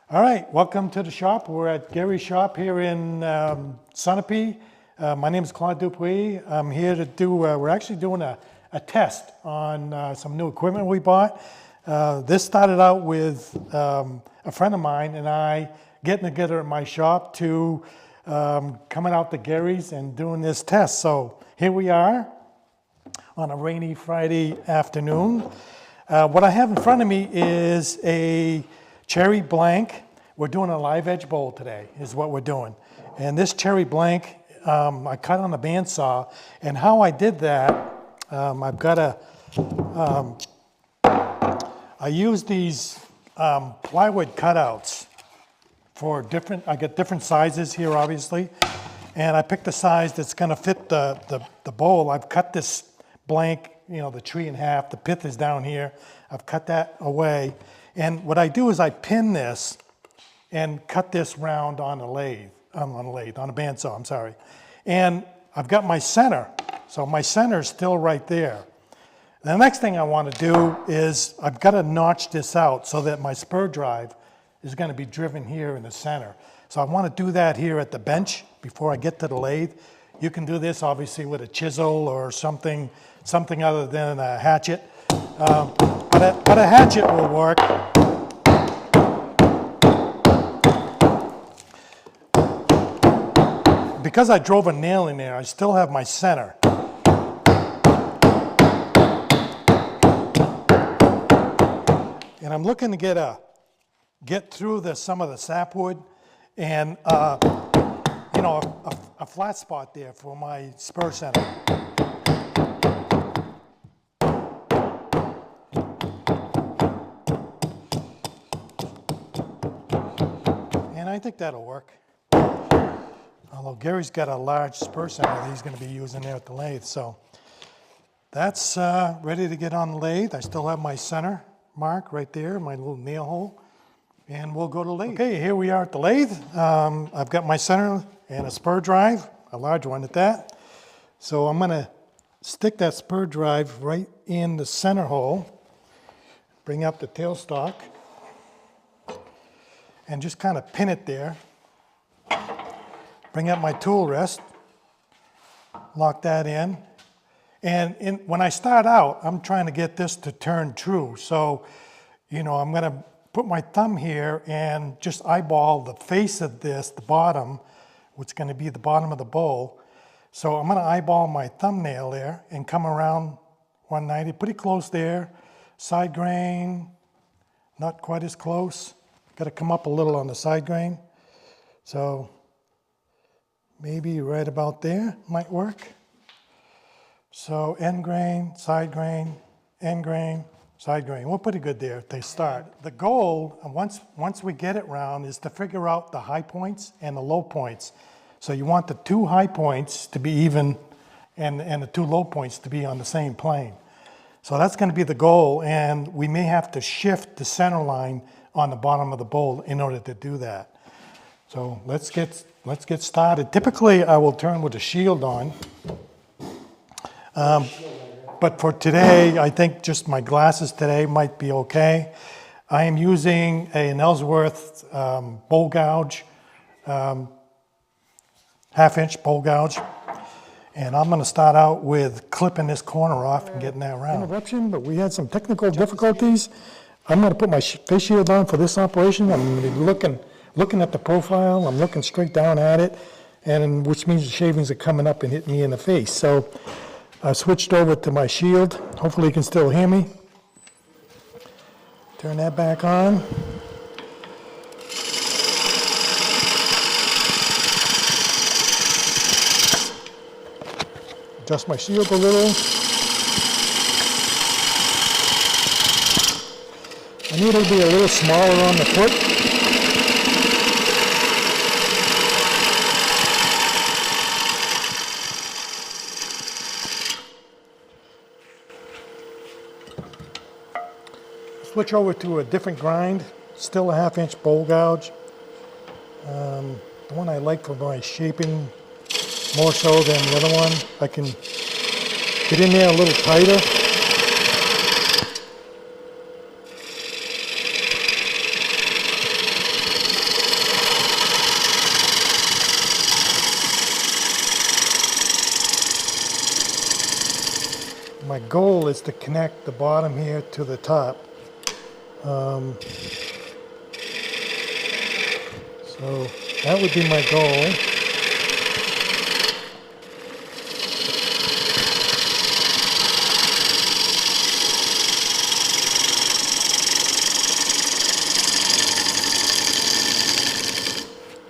All right, welcome to the shop. We're at Gary's shop here in Sunapee. My name is Claude Dupuis. I'm here to do, we're actually doing a test on some new equipment we bought. This started out with a friend of mine and I getting together at my shop to coming out to Gary's and doing this test. So here we are on a rainy Friday afternoon. What I have in front of me is a cherry blank. We're doing a live edge bowl today is what we're doing. And this cherry blank, I cut on a bandsaw. And how I did that, I've got I use these plywood cutouts for different, I get different sizes here obviously. And I picked the size that's gonna fit the bowl. I've cut this blank, you know, the tree in half, the pith is down here. I've cut that away. And what I do is I pin this and cut this round on a lathe, on a bandsaw, I'm sorry. And I've got my center. So my center is still right there. The next thing I want to do is I've got to notch this out so that my spur drive is going to be driven here in the center. So I want to do that here at the bench before I get to the lathe. You can do this obviously with a chisel or something other than a hatchet. But a hatchet will work. Because I drove a nail in there, I still have my center. And I'm looking to get through some of the sapwood and you know, a flat spot there for my spur center. I think that'll work. Although Gary's got a large spur center that he's going to be using there at the lathe. So that's ready to get on the lathe. I still have my center mark right there, my little nail hole. And we'll go to lathe. Okay, here we are at the lathe. I've got my center and a spur drive, a large one at that. So I'm going to stick that spur drive right in the center hole, bring up the tailstock, and just kind of pin it there. Bring up my tool rest, lock that in. And when I start out, I'm trying to get this to turn true. So, you know, I'm gonna put my thumb here and just eyeball the face of this, the bottom, what's gonna be the bottom of the bowl. So I'm gonna eyeball my thumbnail there and come around 190, pretty close there. Side grain, not quite as close. Got to come up a little on the side grain. So maybe right about there might work. So end grain, side grain, end grain, side grain. We're pretty good there to start. The goal, once we get it round, is to figure out the high points and the low points. So you want the two high points to be even and the two low points to be on the same plane. So that's going to be the goal, and we may have to shift the center line on the bottom of the bowl in order to do that. So let's get started. Typically I will turn with a shield on, but for today I think just my glasses today might be okay. I am using an Ellsworth bowl gouge, half-inch bowl gouge, and I'm going to start out with clipping this corner off and getting that round. Interruption, but we had some technical difficulties. I'm going to put my face shield on for this operation. I'm going to be looking at the profile. I'm looking straight down at it, and which means the shavings are coming up and hitting me in the face. So I switched over to my shield. Hopefully you can still hear me. Turn that back on. Adjust my shield a little. I need it to be a little smaller on the foot. Switch over to a different grind, still a half-inch bowl gouge. The one I like for my shaping more so than the other one. I can get in there a little tighter. My goal is to connect the bottom here to the top. So that would be my goal.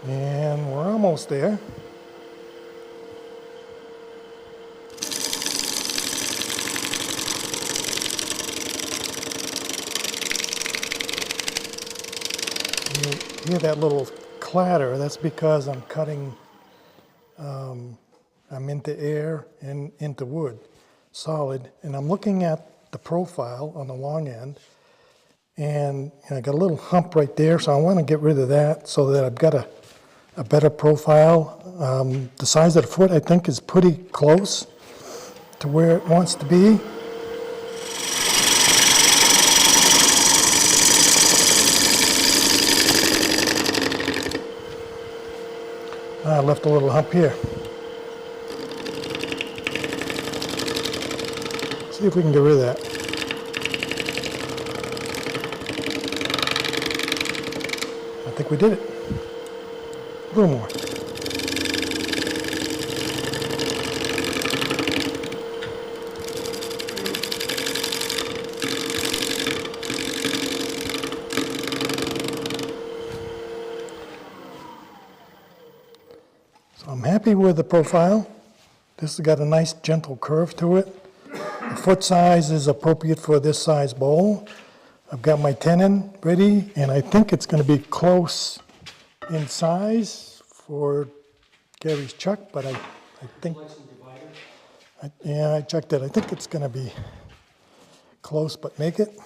And we're almost there. You hear that little clatter? That's because I'm cutting, I'm into air and into wood, solid, and I'm looking at the profile on the long end, and I got a little hump right there, so I want to get rid of that so that I've got a better profile. The size of the foot, I think, is pretty close to where it wants to be. I left a little hump here. See if we can get rid of that. I think we did it. A little more. So I'm happy with the profile. This has got a nice gentle curve to it. The foot size is appropriate for this size bowl. I've got my tenon ready, and I think it's going to be close in size for Gary's chuck, but I think, yeah, I checked it. I think it's going to be close, but make it.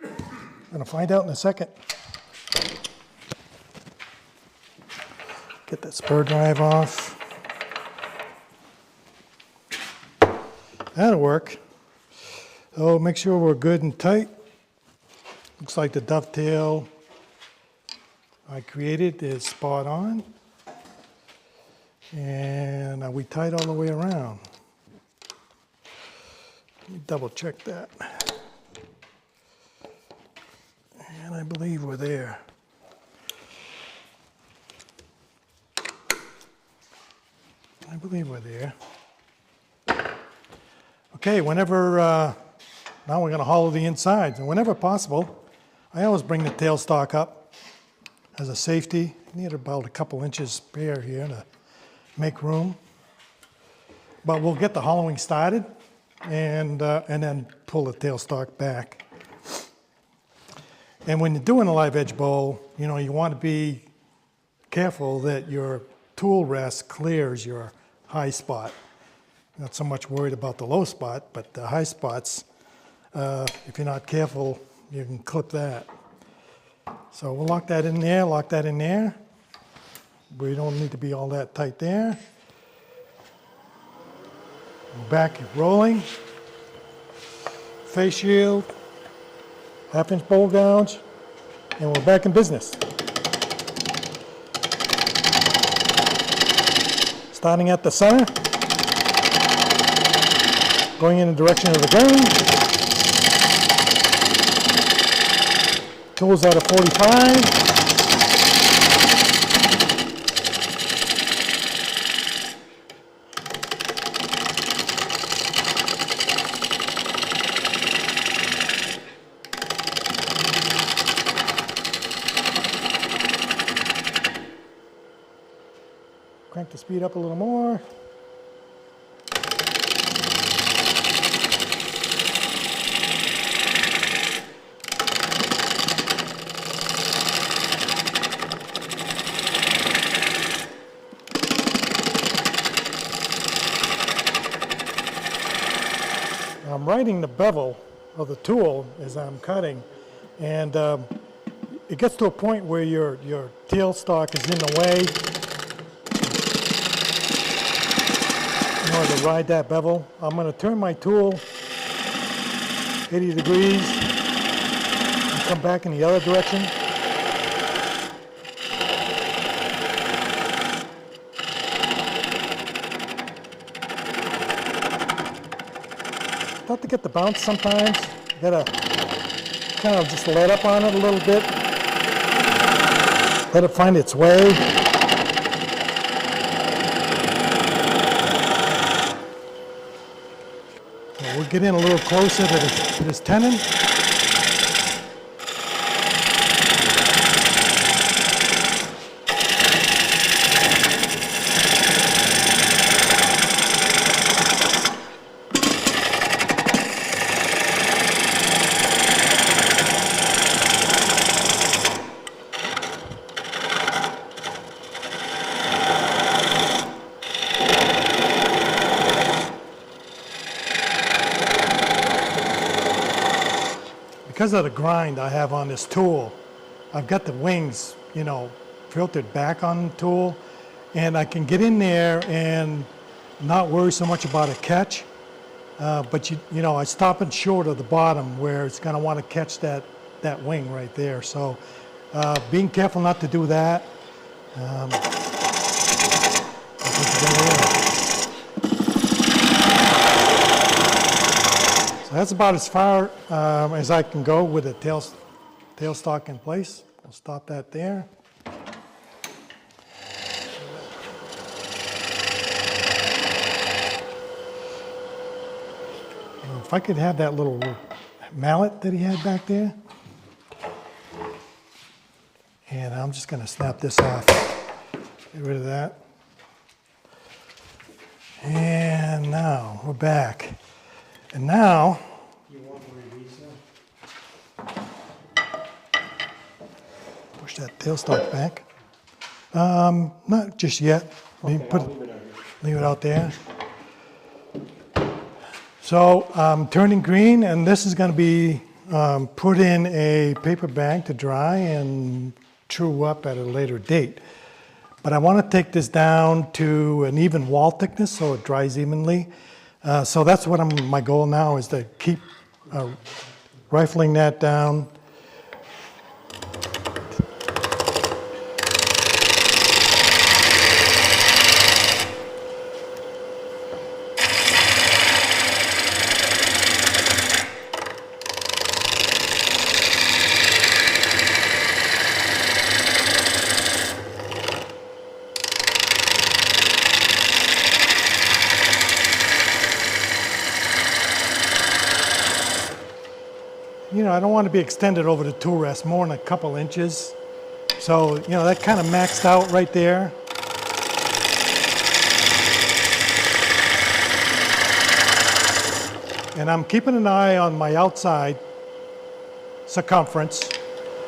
I'm going to find out in a second. Get that spur drive off. That'll work. So make sure we're good and tight. Looks like the dovetail I created is spot on. And are we tight all the way around? Let me double check that. And I believe we're there. I believe we're there. Okay, whenever, now we're going to hollow the insides, and whenever possible, I always bring the tailstock up as a safety. I need about a couple inches spare here to make room. But we'll get the hollowing started and then pull the tailstock back. And when you're doing a live edge bowl, you know, you want to be careful that your tool rest clears your high spot. Not so much worried about the low spot, but the high spots, if you're not careful, you can clip that. So we'll lock that in there, lock that in there. We don't need to be all that tight there. Back rolling. Face shield, 1/2-inch bowl gouge, and we're back in business. Starting at the center, going in the direction of the grain. Tools out of 45. Crank the speed up a little more. I'm righting the bevel of the tool as I'm cutting, and it gets to a point where your tailstock is in the way. In order to ride that bevel, I'm going to turn my tool 80 degrees and come back in the other direction. start to get the bounce sometimes. You gotta kind of just let up on it a little bit. Let it find its way. We'll get in a little closer to this tenon. Because of the grind I have on this tool, I've got the wings, you know, filtered back on the tool, and I can get in there and not worry so much about a catch. But you know, I stop it short of the bottom where it's going to want to catch that wing right there. So being careful not to do that. So that's about as far as I can go with the tailstock in place. I'll stop that there. If I could have that little mallet that he had back there. And I'm just going to snap this off. Get rid of that. And now we're back. And now, You want to release push that tailstock back. Not just yet. Okay, Leave it out there. So I'm turning green, and this is going to be put in a paper bag to dry and true up at a later date. But I want to take this down to an even wall thickness so it dries evenly. So that's what my goal now is to keep rifling that down. You know, I don't want to be extended over the tool rest more than a couple inches. So, you know, that kind of maxed out right there. And I'm keeping an eye on my outside circumference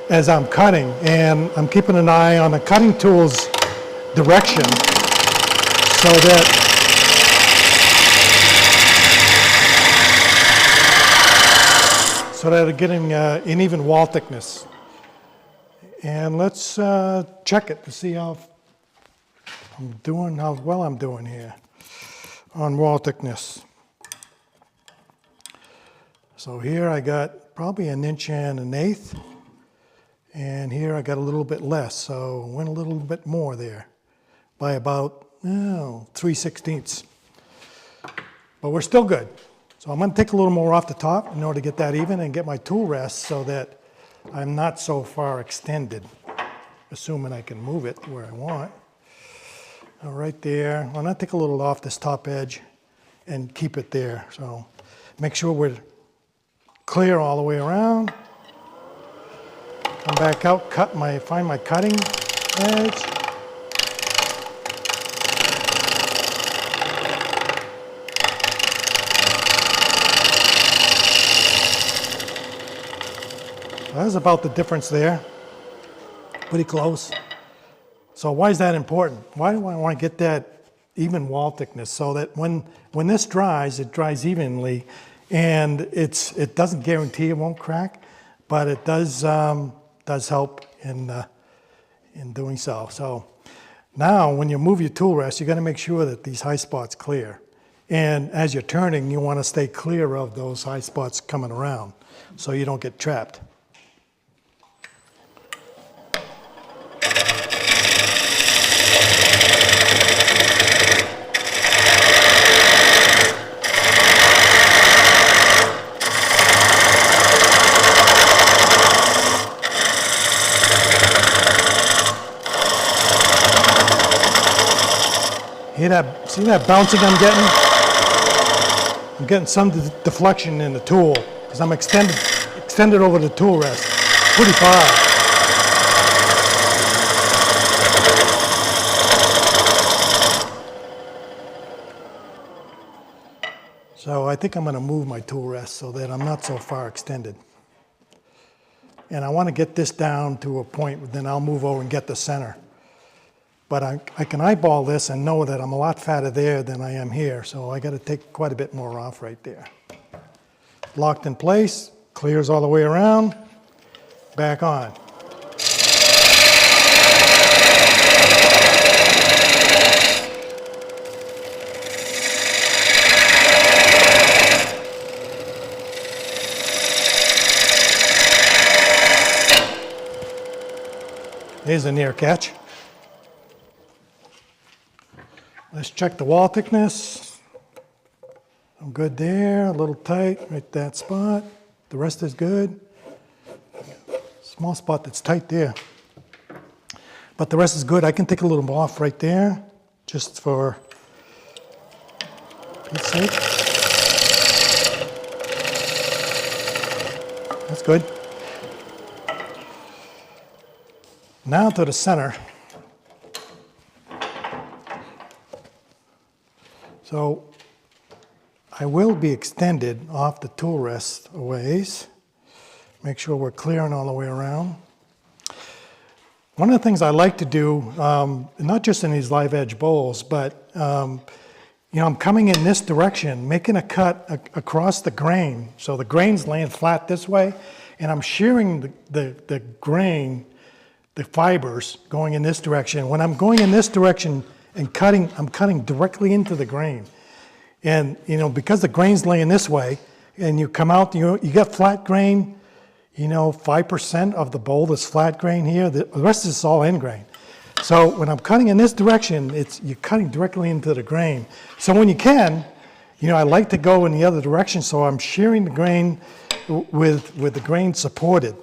as I'm cutting. And I'm keeping an eye on the cutting tool's direction so that they're getting an even wall thickness. And let's check it to see how well I'm doing here on wall thickness. So here I got probably 1 1/8 inches, and here I got a little bit less, so went a little bit more there by about 3/16. But we're still good. So I'm going to take a little more off the top in order to get that even and get my tool rest so that I'm not so far extended, assuming I can move it where I want. Right there. I'm going to take a little off this top edge and keep it there. So make sure we're clear all the way around. Come back out, find my cutting edge. That's about the difference there, pretty close. So why is that important? Why do I want to get that even wall thickness so that when this dries, it dries evenly, and it doesn't guarantee it won't crack, but it does help in doing so. So now when you move your tool rest, you got to make sure that these high spots clear. And as you're turning, you want to stay clear of those high spots coming around so you don't get trapped. See that bouncing I'm getting? I'm getting some deflection in the tool because I'm extended over the tool rest pretty far. So I think I'm going to move my tool rest so that I'm not so far extended. And I want to get this down to a point, then I'll move over and get the center. But I can eyeball this and know that I'm a lot fatter there than I am here, so I got to take quite a bit more off right there. Locked in place, clears all the way around, back on. Here's a near catch. Let's check the wall thickness. I'm good there, a little tight, right that spot. The rest is good. Small spot that's tight there. But the rest is good. I can take a little off right there, just for Pete's sake. That's good. Now to the center. So I will be extended off the tool rest a ways. Make sure we're clearing all the way around. One of the things I like to do, not just in these live edge bowls, but I'm coming in this direction, making a cut across the grain. So the grain's laying flat this way, and I'm shearing the grain, the fibers going in this direction. When I'm going in this direction and cutting, I'm cutting directly into the grain. And because the grain's laying this way, and you come out, you got flat grain, 5% of the bowl is flat grain here. The rest is all end grain. So when I'm cutting in this direction, you're cutting directly into the grain. So when you can, I like to go in the other direction, so I'm shearing the grain with the grain supported.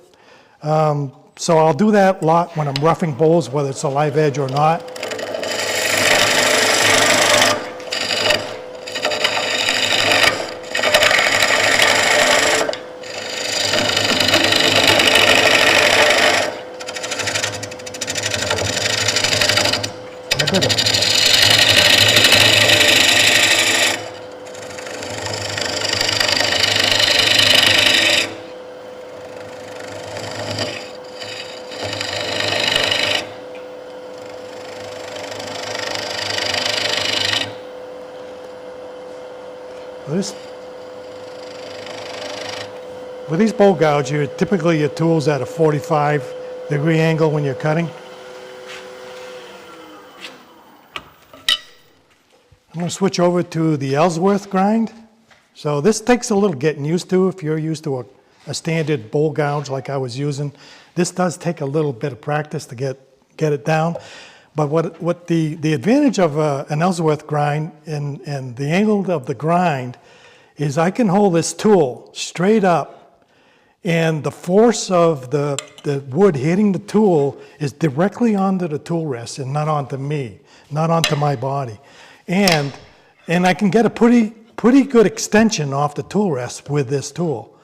So I'll do that a lot when I'm roughing bowls, whether it's a live edge or not. With these bowl gouge, typically your tool's at a 45-degree angle when you're cutting. I'm going to switch over to the Ellsworth grind. So this takes a little getting used to if you're used to a standard bowl gouge like I was using. This does take a little bit of practice to get it down. But what the advantage of an Ellsworth grind and the angle of the grind is I can hold this tool straight up, and the force of the wood hitting the tool is directly onto the tool rest and not onto me, not onto my body. And I can get a pretty good extension off the tool rest with this tool.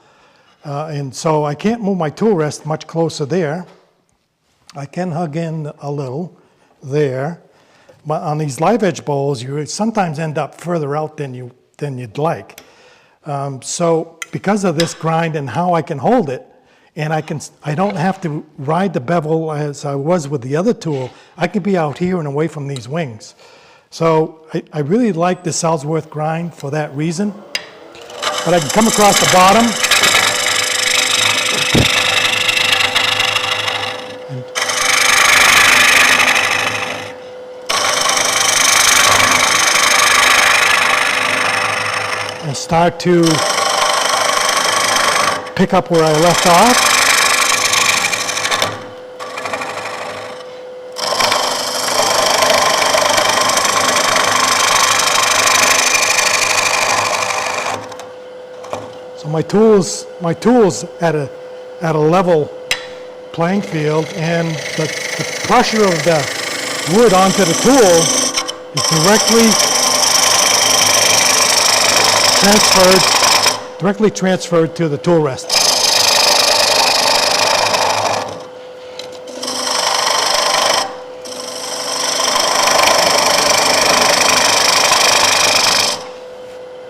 And so I can't move my tool rest much closer there. I can hug in a little there. But on these live edge bowls, you sometimes end up further out than you'd like. So because of this grind and how I can hold it, and I don't have to ride the bevel as I was with the other tool, I can be out here and away from these wings. So I really like this Ellsworth grind for that reason. But I can come across the bottom. And start to pick up where I left off. So my tools at a level playing field, and the pressure of the wood onto the tool is directly directly transferred to the tool rest.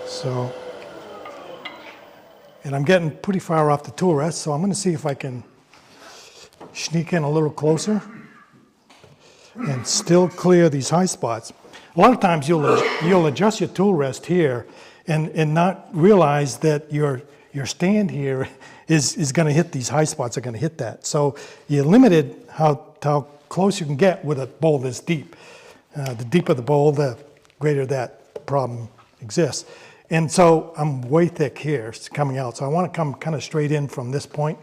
So, and I'm getting pretty far off the tool rest, so I'm going to see if I can sneak in a little closer and still clear these high spots. A lot of times you'll adjust your tool rest here and not realize that your stand here is going to hit these high spots, are going to hit that. So you're limited how close you can get with a bowl this deep. The deeper the bowl, the greater that problem exists. And so I'm way thick here, it's coming out. So I want to come kind of straight in from this point.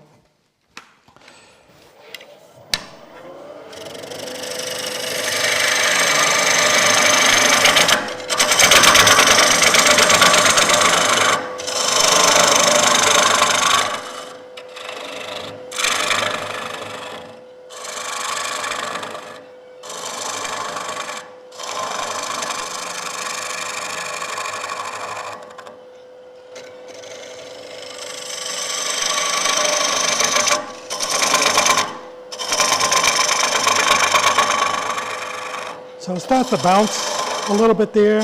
So it starts to bounce a little bit there.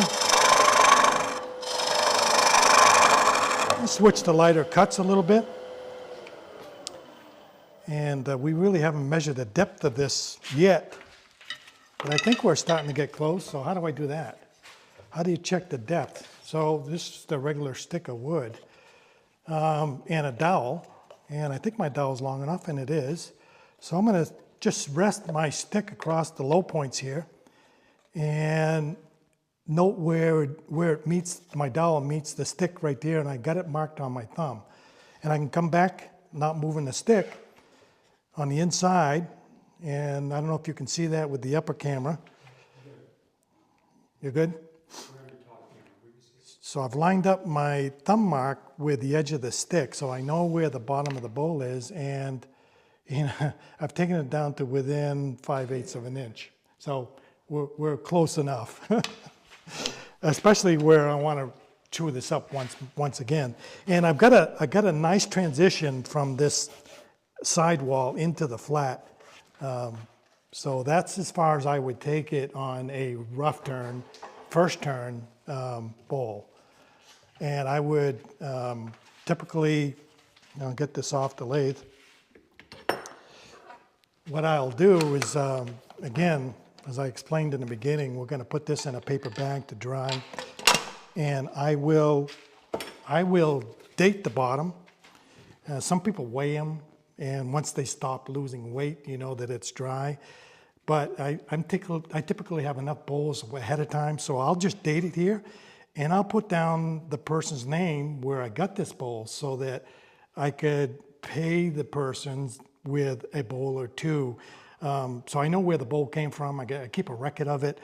Switch to lighter cuts a little bit. And we really haven't measured the depth of this yet, but I think we're starting to get close. So how do I do that? How do you check the depth? So this is the regular stick of wood and a dowel. And I think my dowel's long enough, and it is. So I'm going to just rest my stick across the low points here and note where it meets, my dowel meets the stick right there, and I got it marked on my thumb. And I can come back, not moving the stick, on the inside, and I don't know if you can see that with the upper camera. You're good? So I've lined up my thumb mark with the edge of the stick, so I know where the bottom of the bowl is, and I've taken it down to within 5/8 of an inch. So we're close enough, especially where I want to chew this up once again. And I got a nice transition from this sidewall into the flat. So that's as far as I would take it on a rough turn, first turn bowl. And I would typically, I'll get this off the lathe. What I'll do is, again, as I explained in the beginning, we're going to put this in a paper bag to dry. And I will date the bottom. Some people weigh them, and once they stop losing weight, you know that it's dry. But I typically have enough bowls ahead of time, so I'll just date it here, and I'll put down the person's name where I got this bowl so that I could pay the person with a bowl or two. So I know where the bowl came from. I keep a record of it,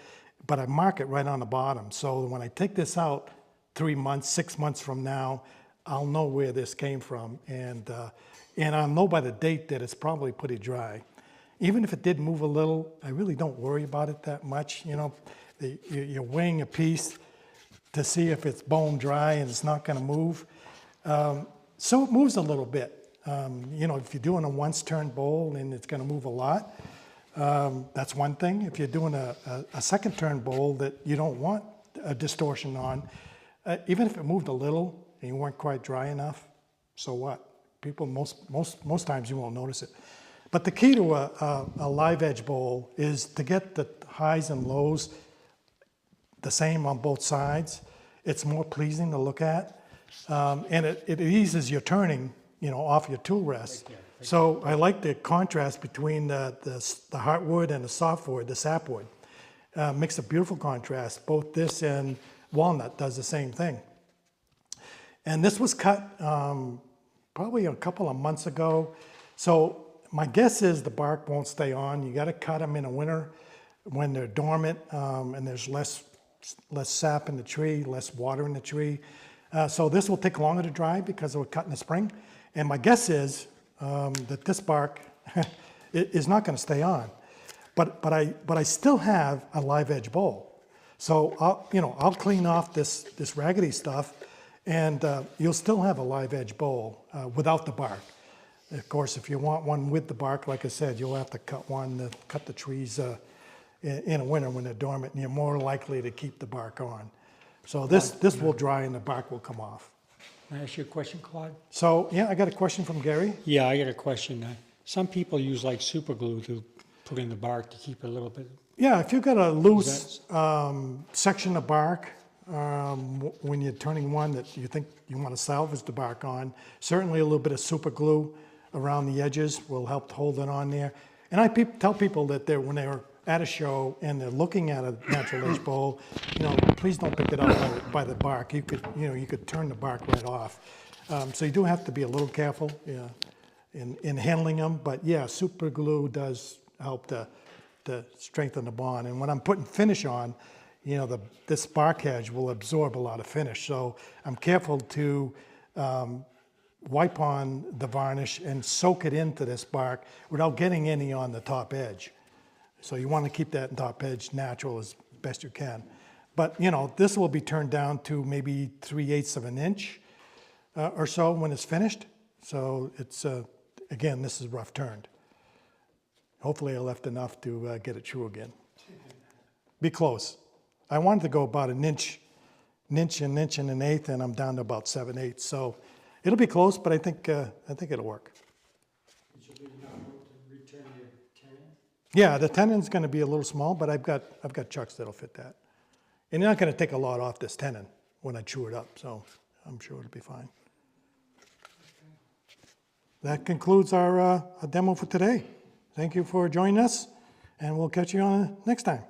but I mark it right on the bottom. So when I take this out 3 months, 6 months from now, I'll know where this came from, and I'll know by the date that it's probably pretty dry. Even if it did move a little, I really don't worry about it that much. You know, you're weighing a piece to see if it's bone dry and it's not going to move. So it moves a little bit. You know, if you're doing a once-turn bowl and it's going to move a lot, that's one thing. If you're doing a second-turn bowl that you don't want a distortion on, even if it moved a little and you weren't quite dry enough, so what? People, most times you won't notice it. But the key to a live edge bowl is to get the highs and lows the same on both sides. It's more pleasing to look at, and it eases your turning, you know, off your tool rest. So I like the contrast between the heartwood and the softwood, the sapwood. Makes a beautiful contrast. Both this and walnut does the same thing. And this was cut probably a couple of months ago. So my guess is the bark won't stay on. You got to cut them in the winter when they're dormant and there's less sap in the tree, less water in the tree. So this will take longer to dry because it was cut in the spring. And my guess is that this bark is not going to stay on. But I still have a live edge bowl. So I'll clean off this raggedy stuff, And you'll still have a live edge bowl without the bark. Of course, if you want one with the bark, like I said, you'll have to cut the trees in the winter when they're dormant, and you're more likely to keep the bark on. So this will dry and the bark will come off. Can I ask you a question, Claude? So, yeah, I got a question from Gary. Yeah, I got a question. Some people use like super glue to put in the bark to keep it a little bit. Yeah, if you've got a loose section of bark, when you're turning one that you think you want to salvage the bark on, certainly a little bit of super glue around the edges will help hold it on there. And I tell people that when they're at a show and they're looking at a natural edge bowl, please don't pick it up by the bark. You could turn the bark right off. So you do have to be a little careful in handling them. But yeah, super glue does help to strengthen the bond. And when I'm putting finish on, this bark edge will absorb a lot of finish. So I'm careful to wipe on the varnish and soak it into this bark without getting any on the top edge. So you want to keep that top edge natural as best you can. But this will be turned down to maybe 3/8 of an inch or so when it's finished. So it's, again, this is rough turned. Hopefully I left enough to get it true again. Be close. I wanted to go about an inch and an eighth, and I'm down to about 7/8. So it'll be close, but I think it'll work. Yeah, the tenon's going to be a little small, but I've got chucks that'll fit that. And you're not going to take a lot off this tenon when I chew it up, so I'm sure it'll be fine. That concludes our demo for today. Thank you for joining us, and we'll catch you on next time.